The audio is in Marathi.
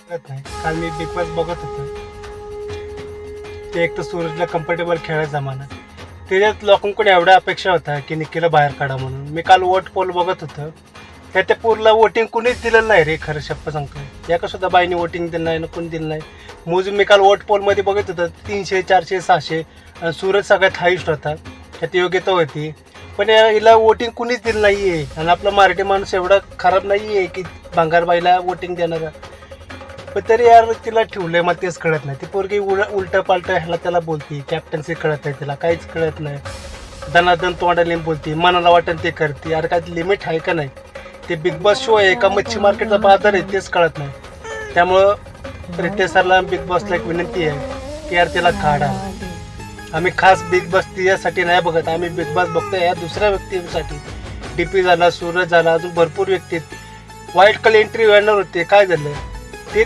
कळत नाही. काल मी बिग बॉस बघत होतो. ते एक तर सूरजला कम्फर्टेबल खेळायचा जमाना, त्याच्यात लोकांकडे एवढ्या अपेक्षा होत्या की निक्कीला बाहेर काढा म्हणून. मी काल वोट पोल बघत होतो, त्या पोलला वोटिंग कुणीच दिलं नाही रे. खरं शप्प सांगतो, एका सुद्धा बाईने वोटिंग दिलं नाही ना, कोणी दिलं नाही. मोजून मी काल वोट पोलमध्ये बघत होतं 300 400 600 आणि सूरज सगळ्यात हाईस्ट होता, त्यात योग्यता होती. पण हिला वोटिंग कुणीच दिलं नाही आहे. आणि आपला मराठी माणूस एवढा खराब नाही आहे की भांगारबाईला वोटिंग देणारा. पण तरी यार तिला ठेवलंय, मला तेच कळत नाही. ती पोरगी उलटं पालटं ह्याला त्याला बोलती, कॅप्टन्सी कळत नाही तिला, काहीच कळत नाही. दनादन तोंडाने बोलती, मनाला वाटेल ते करते. यार काय लिमिट आहे का नाही? ते बिग बॉस शो आहे का मच्छी मार्केटचा बाजार आहे तेच कळत नाही. त्यामुळं रितेश सरला बिग बॉसला एक विनंती आहे की यार तिला काढा. आम्ही खास बिग बॉस तिच्यासाठी नाही बघत, आम्ही बिग बॉस बघतो या दुसऱ्या व्यक्तींसाठी. डीपी झाला, सूरज झाला, अजून भरपूर व्यक्ती. वाईट कल एंट्री येणार होते, काय झालं?